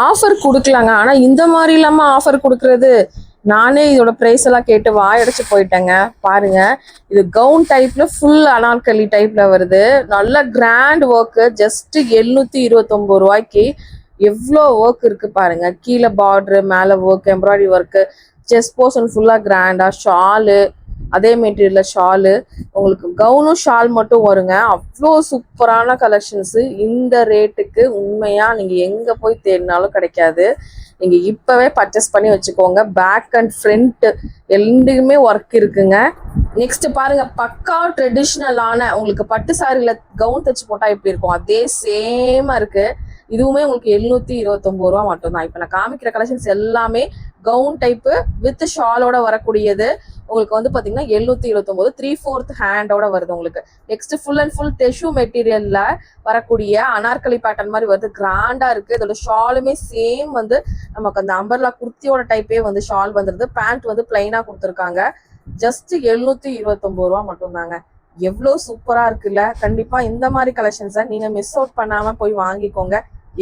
Offer கொடுக்கலாங்க. ஆனா இந்த மாதிரி இல்லாம ஆஃபர் கொடுக்கறது, நானே இதோட பிரைஸ் எல்லாம் கேட்டு வாயடைச்சு போயிட்டேங்க. பாருங்க, இது கவுன் டைப்ல ஃபுல் அனார்கலி டைப்ல வருது. நல்ல கிராண்ட் ஒர்க்கு. ஜஸ்ட் 729 ரூபாய்க்கு எவ்வளோ ஒர்க் இருக்கு பாருங்க. கீழே பார்டரு, மேலே work, embroidery work, chest portion ஃபுல்லா கிராண்டா, ஷாலு அதே மெட்டீரியல்ல ஷாலு, உங்களுக்கு கவுனும் ஷால் மட்டும் வருங்க. அவ்வளோ சூப்பரான கலெக்ஷன்ஸு. இந்த ரேட்டுக்கு உண்மையா நீங்க எங்க போய் தேடினாலும் கிடைக்காது. நீங்க இப்பவே பர்ச்சேஸ் பண்ணி வச்சுக்கோங்க. பேக் அண்ட் ஃப்ரண்ட் ரெண்டுக்குமே ஒர்க் இருக்குங்க. நெக்ஸ்ட் பாருங்க, பக்கா ட்ரெடிஷ்னலான உங்களுக்கு பட்டு சாரியில கவுன் தச்சு போட்டா எப்படி இருக்கும் அதே சேமா இருக்கு. இதுவுமே உங்களுக்கு 729 ரூபா மட்டும்தான். இப்போ நான் காமிக்கிற கலெக்ஷன்ஸ் எல்லாமே கவுன் டைப்பு வித் ஷாலோட வரக்கூடியது. உங்களுக்கு வந்து பாத்தீங்கன்னா 729, 3/4 ஹேண்டோட வருது உங்களுக்கு. நெக்ஸ்ட் ஃபுல் அண்ட் ஃபுல் டெஷ்யூ மெட்டீரியல்ல வரக்கூடிய அனார்கலி பேட்டர்ன் மாதிரி வருது. கிராண்டா இருக்கு. இதோட ஷாலுமே சேம் வந்து நமக்கு அந்த அம்பர்லா குர்த்தியோட டைப்பே வந்து ஷால் வந்துருது. பேண்ட் வந்து பிளைனா கொடுத்துருக்காங்க. ஜஸ்ட் 729 ரூபா மட்டும் தாங்க. எவ்வளோ சூப்பரா இருக்குல்ல. கண்டிப்பா இந்த மாதிரி கலெக்ஷன்ஸை நீங்க மிஸ் அவுட் பண்ணாம போய் வாங்கிக்கோங்க.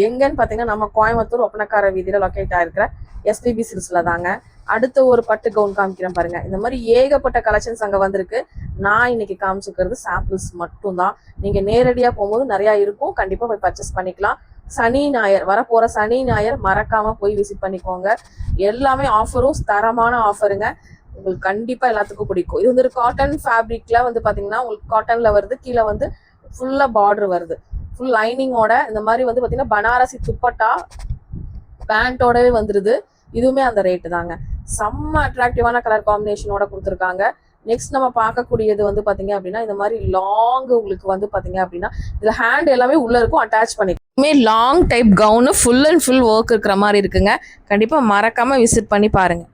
எங்கன்னு பாத்தீங்கன்னா நம்ம கோயம்புத்தூர் ஒப்பனக்கார வீதியில லொக்கேட் ஆயிருக்கிற எஸ்பிபி சில்ஸ்ல தாங்க. அடுத்த ஒரு பட்டு கவுன் காமிக்கிறேன் பாருங்க. இந்த மாதிரி ஏகப்பட்ட கலெக்ஷன்ஸ் அங்க வந்திருக்கு. நான் இன்னைக்கு காமிச்சுக்கிறது சாம்பிள்ஸ் மட்டும் தான். நீங்க நேரடியா போகும்போது நிறைய இருக்கும். கண்டிப்பா போய் பர்ச்சேஸ் பண்ணிக்கலாம். சனி ஞாயிறு வரப்போற சனி ஞாயிறு மறக்காம போய் விசிட் பண்ணிக்கோங்க. எல்லாமே ஆஃபரும் தரமான ஆஃபருங்க. உங்களுக்கு கண்டிப்பா எல்லாத்துக்கும் பிடிக்கும். இது வந்து காட்டன் ஃபேப்ரிக்ல வந்து பாத்தீங்கன்னா உங்களுக்கு காட்டன்ல வருது. கீழே வந்து ஃபுல்லா பார்டர் வருது. ஃபுல் லைனிங்கோட இந்த மாதிரி வந்து பாத்தீங்கன்னா பனாரசி துப்பட்டா பேண்டோடவே வந்துருது. இதுவுமே அந்த ரேட்டு தாங்க. செம்ம அட்ராக்டிவான கலர் காம்பினேஷனோட கொடுத்துருக்காங்க. நெக்ஸ்ட் நம்ம பார்க்கக்கூடியது வந்து பாத்தீங்க அப்படின்னா இந்த மாதிரி லாங் உங்களுக்கு வந்து பாத்தீங்க அப்படின்னா இதுல ஹேண்ட் எல்லாமே உள்ள இருக்கும். அட்டாச் பண்ணி long type gown full and full work இருக்கிற மாதிரி இருக்குங்க. கண்டிப்பா மறக்காம விசிட் பண்ணி பாருங்க.